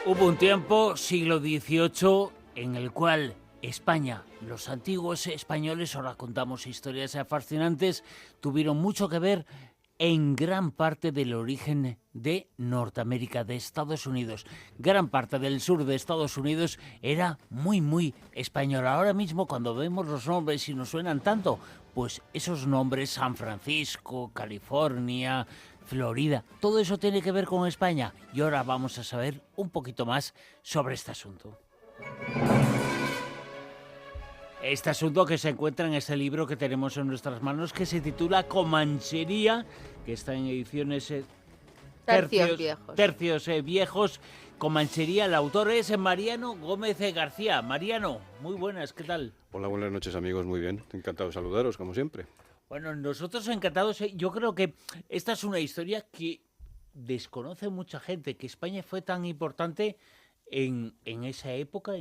Hubo un tiempo, siglo XVIII, en el cual España, los antiguos españoles, ahora contamos historias fascinantes, tuvieron mucho que ver en gran parte del origen de Norteamérica, de Estados Unidos. Gran parte del sur de Estados Unidos era muy española. Ahora mismo, cuando vemos los nombres y nos suenan tanto, pues esos nombres, San Francisco, California, Florida, todo eso tiene que ver con España. Y ahora vamos a saber un poquito más sobre este asunto. Este asunto que se encuentra en este libro que tenemos en nuestras manos, que se titula Comanchería, que está en ediciones Tercios Viejos. Comanchería, el autor es Mariano Gómez García. Mariano, muy buenas, ¿qué tal? Hola, buenas noches amigos, muy bien, encantado de saludaros como siempre. Bueno, nosotros encantados. Yo creo que esta es una historia que desconoce mucha gente, que España fue tan importante en esa época,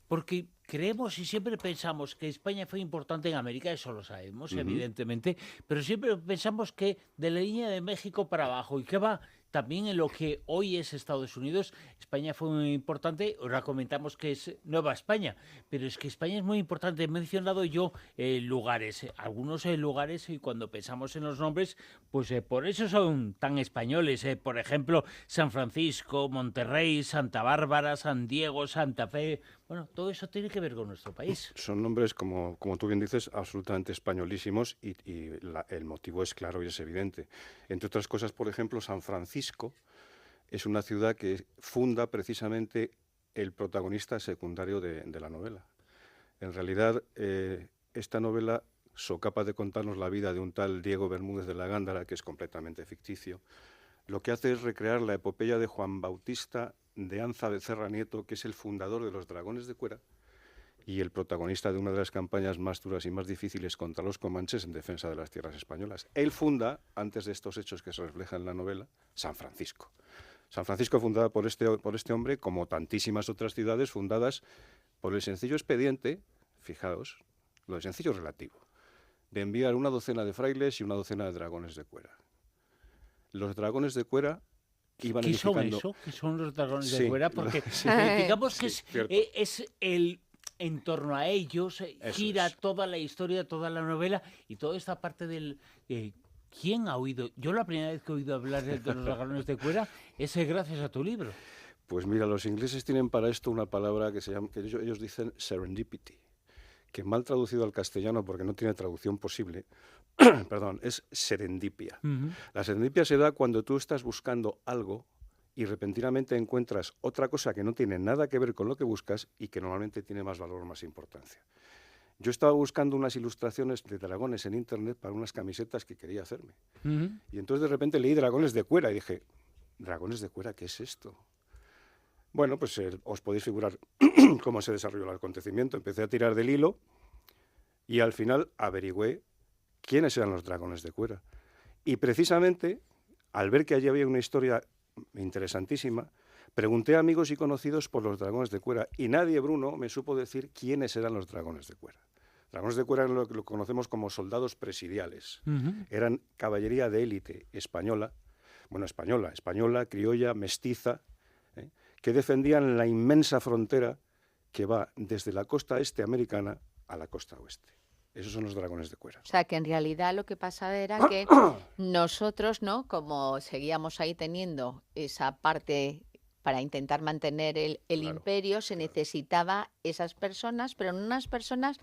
porque creemos y siempre pensamos que España fue importante en América, eso lo sabemos, evidentemente, pero siempre pensamos que de la línea de México para abajo, y que va también en lo que hoy es Estados Unidos. España fue muy importante, ahora comentamos que es Nueva España, pero es que España es muy importante. He mencionado yo lugares, algunos lugares, y cuando pensamos en los nombres, pues por eso son tan españoles. Por ejemplo, San Francisco, Monterrey, Santa Bárbara, San Diego, Santa Fe. Bueno, todo eso tiene que ver con nuestro país. Son nombres, como tú bien dices, absolutamente españolísimos y el motivo es claro y es evidente. Entre otras cosas, por ejemplo, San Francisco es una ciudad que funda precisamente el protagonista secundario de la novela. En realidad, esta novela socapa de contarnos la vida de un tal Diego Bermúdez de la Gándara, que es completamente ficticio. Lo que hace es recrear la epopeya de Juan Bautista de Anza Becerra Nieto, que es el fundador de los Dragones de Cuera y el protagonista de una de las campañas más duras y más difíciles contra los comanches en defensa de las tierras españolas. Él funda, antes de estos hechos que se reflejan en la novela, San Francisco. San Francisco fundada por este hombre, como tantísimas otras ciudades fundadas por el sencillo expediente, fijaos, lo de sencillo relativo, de enviar una docena de frailes y una docena de dragones de cuera. Los dragones de cuera iban edificando... ¿Qué son eso? ¿Qué son los dragones de cuera? Porque digamos que es el... En torno a ellos gira toda la historia, toda la novela y toda esta parte del... ¿Quién ha oído? Yo la primera vez que he oído hablar de los dragones de cuera es gracias a tu libro. Pues mira, los ingleses tienen para esto una palabra que se llama, que ellos dicen serendipity, que mal traducido al castellano, porque no tiene traducción posible, perdón, es serendipia. La serendipia se da cuando tú estás buscando algo y repentinamente encuentras otra cosa que no tiene nada que ver con lo que buscas y que normalmente tiene más valor o más importancia. Yo estaba buscando unas ilustraciones de dragones en internet para unas camisetas que quería hacerme. Y entonces de repente leí dragones de cuera y dije, ¿dragones de cuera? ¿Qué es esto? Bueno, pues os podéis figurar cómo se desarrolló el acontecimiento. Empecé a tirar del hilo y al final averigüé quiénes eran los dragones de cuera. Y precisamente, al ver que allí había una historia interesantísima, pregunté a amigos y conocidos por los dragones de cuera y nadie, Bruno, me supo decir quiénes eran los dragones de cuera. Dragones de cuera eran lo que lo conocemos como soldados presidiales. Eran caballería de élite española, española, criolla, mestiza, que defendían la inmensa frontera que va desde la costa este americana a la costa oeste. Esos son los dragones de cuera. O sea, que en realidad lo que pasaba era que nosotros, ¿no? Como seguíamos ahí teniendo esa parte para intentar mantener el imperio, se necesitaba esas personas, pero no unas personas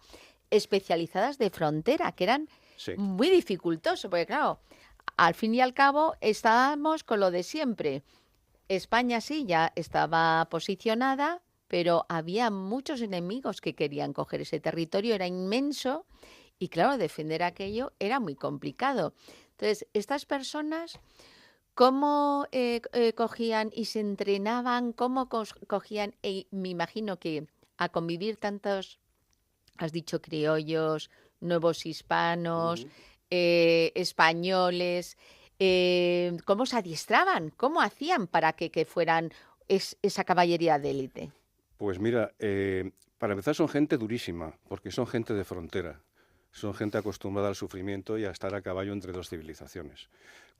especializadas de frontera, que eran muy dificultoso, porque claro, al fin y al cabo estábamos con lo de siempre. España sí ya estaba posicionada, pero había muchos enemigos que querían coger ese territorio, era inmenso y claro, defender aquello era muy complicado. Entonces, estas personas, ¿cómo cogían y se entrenaban? ¿Cómo cogían? Me imagino que a convivir tantos, has dicho criollos, nuevos hispanos, españoles, ¿cómo se adiestraban? ¿Cómo hacían para que fueran esa caballería de élite? Pues mira, para empezar son gente durísima, porque son gente de frontera. son gente acostumbrada al sufrimiento y a estar a caballo entre dos civilizaciones.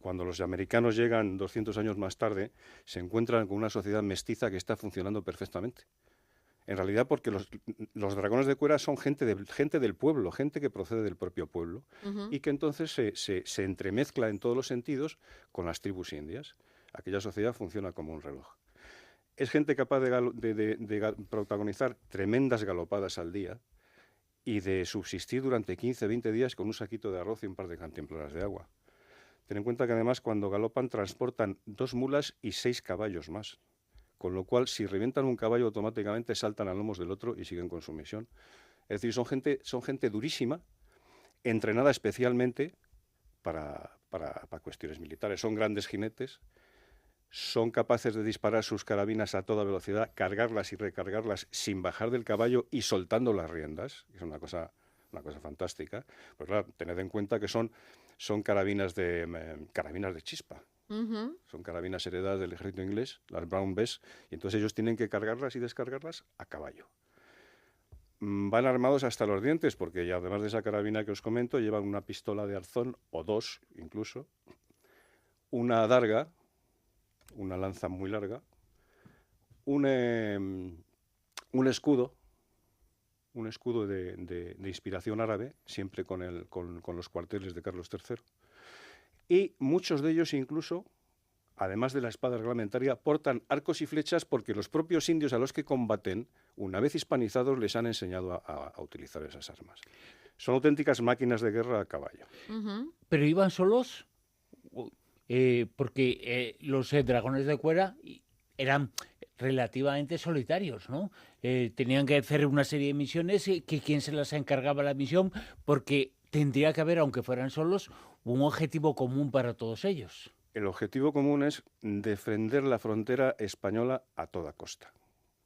Cuando los americanos llegan 200 años más tarde, se encuentran con una sociedad mestiza que está funcionando perfectamente. En realidad, porque los dragones de Cuera son gente del pueblo, gente que procede del propio pueblo, y que entonces se entremezcla en todos los sentidos con las tribus indias. Aquella sociedad funciona como un reloj. Es gente capaz de protagonizar tremendas galopadas al día y de subsistir durante 15, 20 días con un saquito de arroz y un par de cantimploras de agua. Ten en cuenta que además cuando galopan transportan 2 mulas y 6 caballos más. Con lo cual, si revientan un caballo, automáticamente saltan a lomos del otro y siguen con su misión. Es decir, son gente durísima, entrenada especialmente para cuestiones militares. Son grandes jinetes, son capaces de disparar sus carabinas a toda velocidad, cargarlas y recargarlas sin bajar del caballo y soltando las riendas. Es una cosa fantástica. Pues claro, tened en cuenta que son carabinas de chispa. Son carabinas heredadas del ejército inglés, las Brown Bess, y entonces ellos tienen que cargarlas y descargarlas a caballo. Van armados hasta los dientes, porque ya, además de esa carabina que os comento, llevan una pistola de arzón, o 2 incluso, una adarga, una lanza muy larga, un escudo de inspiración árabe, siempre con los cuarteles de Carlos III, y muchos de ellos incluso, además de la espada reglamentaria, portan arcos y flechas porque los propios indios a los que combaten, una vez hispanizados, les han enseñado a utilizar esas armas. Son auténticas máquinas de guerra a caballo. ¿Pero iban solos? Porque los dragones de Cuera eran relativamente solitarios, ¿no? Tenían que hacer una serie de misiones, que quién se las encargaba la misión, porque tendría que haber, aunque fueran solos, un objetivo común para todos ellos. El objetivo común es defender la frontera española a toda costa.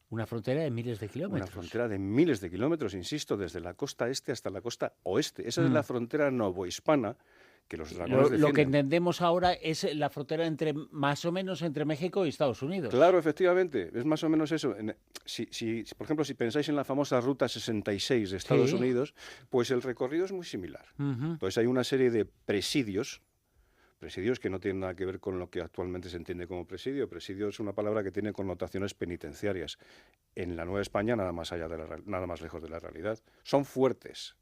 Una frontera de miles de kilómetros. Una frontera de miles de kilómetros, insisto, desde la costa este hasta la costa oeste. Esa es la frontera novohispana que los dragones defienden. Lo que entendemos ahora es la frontera más o menos entre México y Estados Unidos. Claro, efectivamente, es más o menos eso. Por ejemplo, si pensáis en la famosa Ruta 66 de Estados Unidos, pues el recorrido es muy similar. Entonces hay una serie de presidios que no tienen nada que ver con lo que actualmente se entiende como presidio. Presidio es una palabra que tiene connotaciones penitenciarias. En la Nueva España, nada más lejos de la realidad. Son fuertes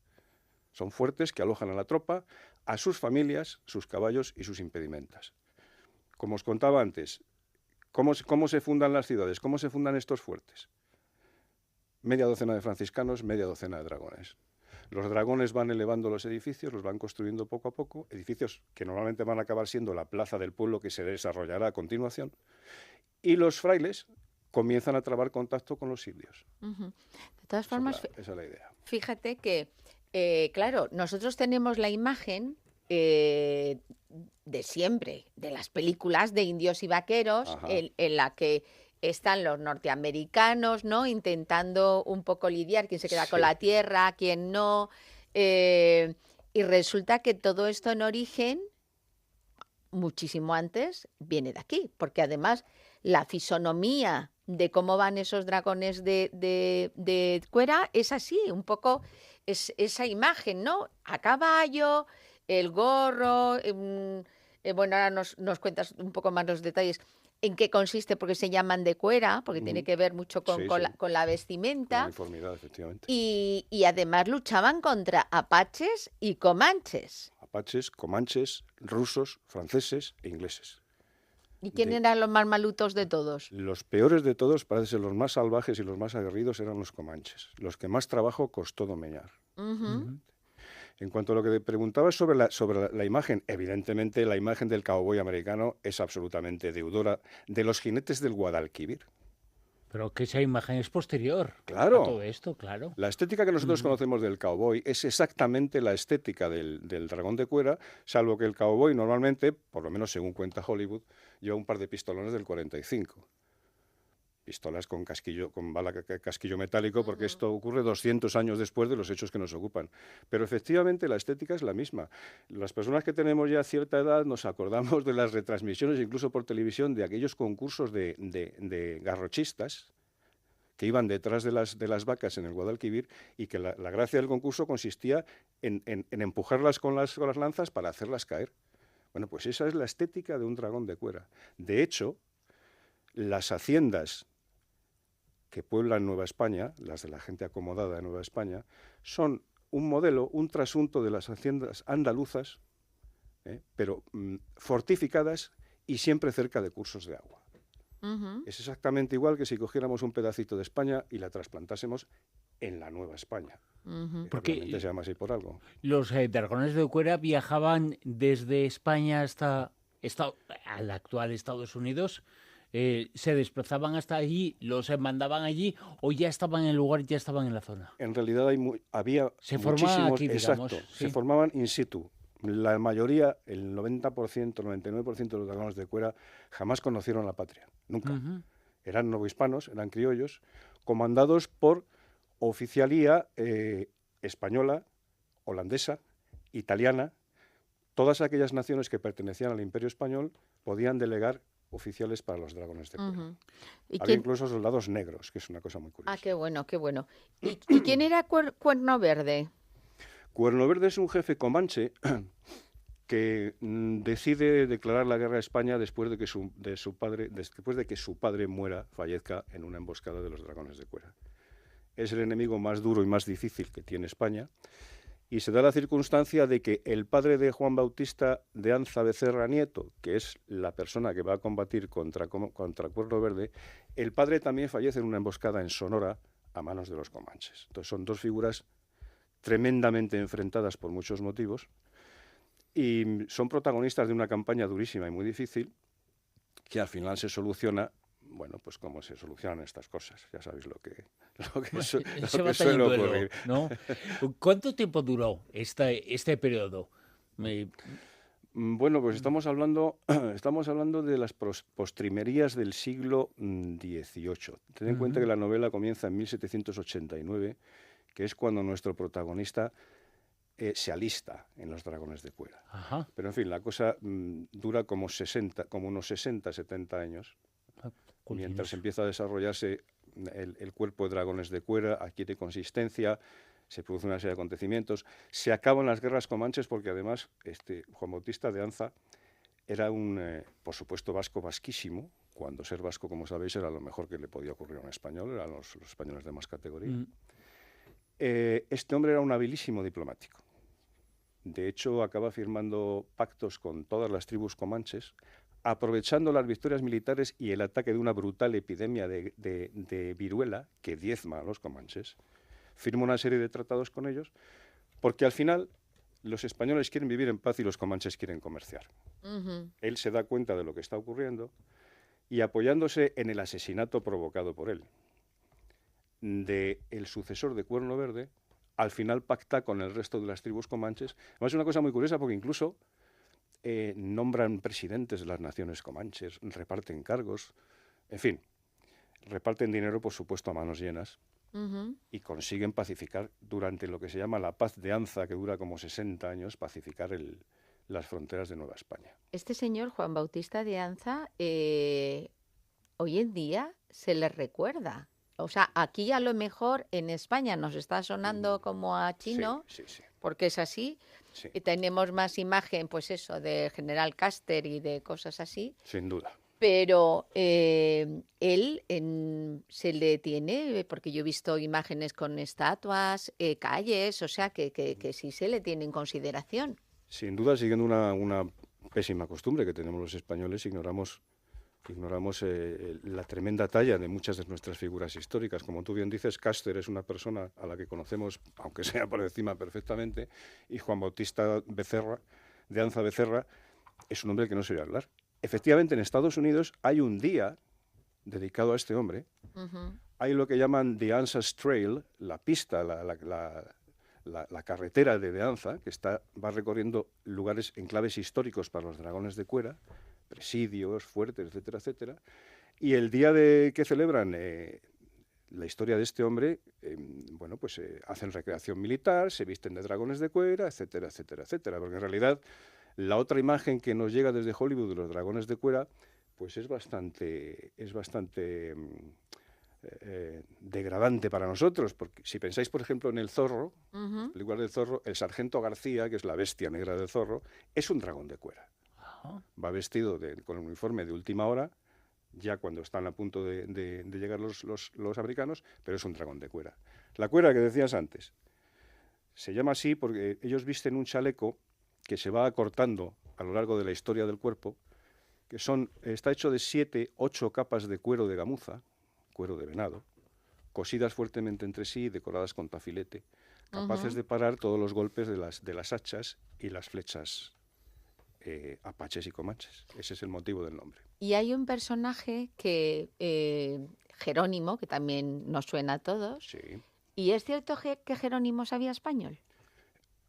que alojan a la tropa, a sus familias, sus caballos y sus impedimentas. Como os contaba antes, ¿cómo se fundan las ciudades? ¿Cómo se fundan estos fuertes? Media docena de franciscanos, media docena de dragones. Los dragones van elevando los edificios, los van construyendo poco a poco, edificios que normalmente van a acabar siendo la plaza del pueblo que se desarrollará a continuación, y los frailes comienzan a trabar contacto con los indios. De todas formas, esa es la idea. Fíjate que, claro, nosotros tenemos la imagen de siempre, de las películas de indios y vaqueros, en la que están los norteamericanos, ¿no? Intentando un poco lidiar, quién se queda con la tierra, quién no. Y resulta que todo esto en origen, muchísimo antes, viene de aquí, porque además la fisonomía de cómo van esos dragones de Cuera es así, un poco esa imagen, ¿no? A caballo, el gorro. Bueno, ahora nos cuentas un poco más los detalles. ¿En qué consiste? Porque se llaman de Cuera, porque tiene que ver mucho con la vestimenta. Con la uniformidad, efectivamente. Y además luchaban contra apaches y comanches. Apaches, comanches, rusos, franceses e ingleses. ¿Y quién eran los más malutos de todos? Los peores de todos, parece ser los más salvajes y los más aguerridos, eran los comanches, los que más trabajo costó domeñar. En cuanto a lo que te preguntabas sobre la imagen, evidentemente la imagen del cowboy americano es absolutamente deudora de los jinetes del Guadalquivir. Pero que esa imagen es posterior a todo esto, claro. La estética que nosotros conocemos del cowboy es exactamente la estética del dragón de Cuera, salvo que el cowboy normalmente, por lo menos según cuenta Hollywood, lleva un par de pistolones del 45. Pistolas con casquillo metálico, porque esto ocurre 200 años después de los hechos que nos ocupan. Pero efectivamente la estética es la misma. Las personas que tenemos ya cierta edad nos acordamos de las retransmisiones, incluso por televisión, de aquellos concursos de garrochistas que iban detrás de las vacas en el Guadalquivir, y que la gracia del concurso consistía en empujarlas con las lanzas para hacerlas caer. Bueno, pues esa es la estética de un dragón de cuera. De hecho, las haciendas que pueblan Nueva España, las de la gente acomodada de Nueva España, son un modelo, un trasunto de las haciendas andaluzas, pero fortificadas y siempre cerca de cursos de agua. Es exactamente igual que si cogiéramos un pedacito de España y la trasplantásemos en la Nueva España. Porque se llama así por algo. Los dragones de cuera viajaban desde España hasta al actual Estados Unidos. ¿Se desplazaban hasta allí, los mandaban allí o ya estaban en el lugar, ya estaban en la zona? En realidad había se formaban aquí, digamos. Exacto, ¿sí? Se formaban in situ. La mayoría, el 90%, 99% de los dragones de cuera jamás conocieron la patria, nunca. Eran novohispanos, eran criollos, comandados por oficialía española, holandesa, italiana. Todas aquellas naciones que pertenecían al Imperio Español podían delegar oficiales para los dragones de cuera. Había incluso soldados negros, que es una cosa muy curiosa. Ah, qué bueno, qué bueno. ¿Y quién era Cuerno Verde? Cuerno Verde es un jefe comanche que decide declarar la guerra a España después de que su padre muera, fallezca en una emboscada de los dragones de cuera. Es el enemigo más duro y más difícil que tiene España, y se da la circunstancia de que el padre de Juan Bautista de Anza Becerra Nieto, que es la persona que va a combatir contra Cuerno Verde, el padre también fallece en una emboscada en Sonora a manos de los comanches. Entonces son dos figuras tremendamente enfrentadas por muchos motivos, y son protagonistas de una campaña durísima y muy difícil, que al final se soluciona, bueno, pues como se solucionan estas cosas. Ya sabéis lo que suele ocurrir, ¿no? ¿Cuánto tiempo duró este periodo? Bueno, pues estamos hablando de las postrimerías del siglo XVIII. Ten en cuenta que la novela comienza en 1789, que es cuando nuestro protagonista se alista en los dragones de cuera. Pero en fin, la cosa dura como unos 60, 70 años, mientras empieza a desarrollarse el cuerpo de dragones de cuera, adquiere consistencia, se produce una serie de acontecimientos, se acaban las guerras comanches, porque además Juan Bautista de Anza era por supuesto, vasquísimo, cuando ser vasco, como sabéis, era lo mejor que le podía ocurrir a un español, eran los españoles de más categoría. Este hombre era un habilísimo diplomático. De hecho, acaba firmando pactos con todas las tribus comanches, aprovechando las victorias militares y el ataque de una brutal epidemia de viruela que diezma a los comanches. Firma una serie de tratados con ellos, porque al final los españoles quieren vivir en paz y los comanches quieren comerciar. Él se da cuenta de lo que está ocurriendo y, apoyándose en el asesinato provocado por él del sucesor de Cuerno Verde, al final pacta con el resto de las tribus comanches. Además, es una cosa muy curiosa, porque incluso nombran presidentes de las naciones comanches, reparten cargos, en fin, reparten dinero, por supuesto, a manos llenas, y consiguen pacificar, durante lo que se llama la Paz de Anza, que dura como 60 años, pacificar las fronteras de Nueva España. Este señor, Juan Bautista de Anza, hoy en día se le recuerda. O sea, aquí a lo mejor en España nos está sonando como a chino, sí. porque es así. Sí. Y tenemos más imagen, pues eso, de General Custer y de cosas así. Sin duda. Pero él se le tiene, porque yo he visto imágenes con estatuas, calles, o sea, que sí se le tiene en consideración. Sin duda, siguiendo una pésima costumbre que tenemos los españoles, ignoramos la tremenda talla de muchas de nuestras figuras históricas. Como tú bien dices, Custer es una persona a la que conocemos, aunque sea por encima, perfectamente, y Juan Bautista de Anza Becerra es un hombre del que no se oye hablar. Efectivamente, en Estados Unidos hay un día dedicado a este hombre. Hay lo que llaman The Anza's Trail, la pista, la carretera de Anza, que va recorriendo lugares, enclaves históricos para los dragones de cuera, presidios, fuertes, etcétera, etcétera. Y el día que celebran la historia de este hombre, hacen recreación militar, se visten de dragones de cuera, etcétera, etcétera, etcétera. Porque en realidad la otra imagen que nos llega desde Hollywood de los dragones de cuera, pues es bastante degradante para nosotros, porque si pensáis, por ejemplo, en el zorro, las películas del zorro, el sargento García, que es la bestia negra del zorro, es un dragón de cuera. Va vestido con el uniforme de última hora, ya cuando están a punto de llegar los americanos, pero es un dragón de cuera. La cuera que decías antes, se llama así porque ellos visten un chaleco que se va acortando a lo largo de la historia del cuerpo, que está hecho de 7, 8 capas de cuero de gamuza, cuero de venado, cosidas fuertemente entre sí y decoradas con tafilete, capaces de parar todos los golpes de las hachas y las flechas apaches y comanches. Ese es el motivo del nombre. Y hay un personaje que, Jerónimo, que también nos suena a todos. Sí. ¿Y es cierto que Jerónimo sabía español?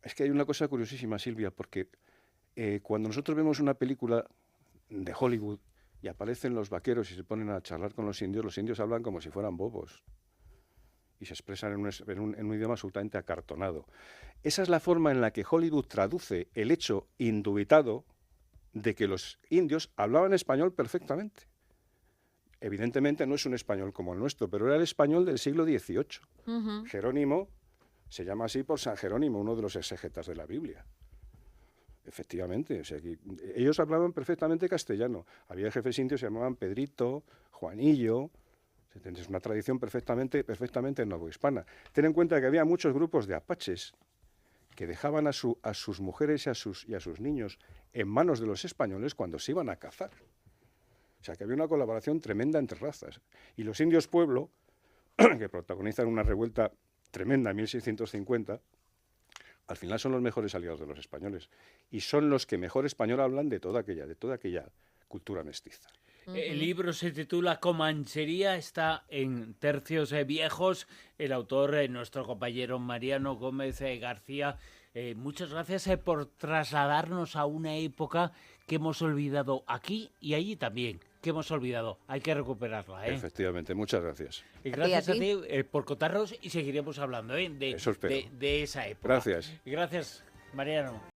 Es que hay una cosa curiosísima, Silvia, porque cuando nosotros vemos una película de Hollywood y aparecen los vaqueros y se ponen a charlar con los indios hablan como si fueran bobos y se expresan en un idioma absolutamente acartonado. Esa es la forma en la que Hollywood traduce el hecho indubitado de que los indios hablaban español perfectamente. Evidentemente no es un español como el nuestro, pero era el español del siglo XVIII. Jerónimo se llama así por San Jerónimo, uno de los exégetas de la Biblia. Efectivamente, o sea, ellos hablaban perfectamente castellano. Había jefes indios que se llamaban Pedrito, Juanillo. Es una tradición perfectamente novohispana. Ten en cuenta que había muchos grupos de apaches que dejaban a sus mujeres y a sus niños en manos de los españoles cuando se iban a cazar. O sea, que había una colaboración tremenda entre razas. Y los indios pueblo, que protagonizan una revuelta tremenda en 1650, al final son los mejores aliados de los españoles y son los que mejor español hablan de toda aquella cultura mestiza. El libro se titula Comanchería, está en Tercios Viejos. El autor, nuestro compañero Mariano Gómez García. Muchas gracias por trasladarnos a una época que hemos olvidado aquí y allí también, que hemos olvidado. Hay que recuperarla. Efectivamente, muchas gracias. Y gracias a ti por contarnos y seguiremos hablando de esa época. Gracias. Gracias, Mariano.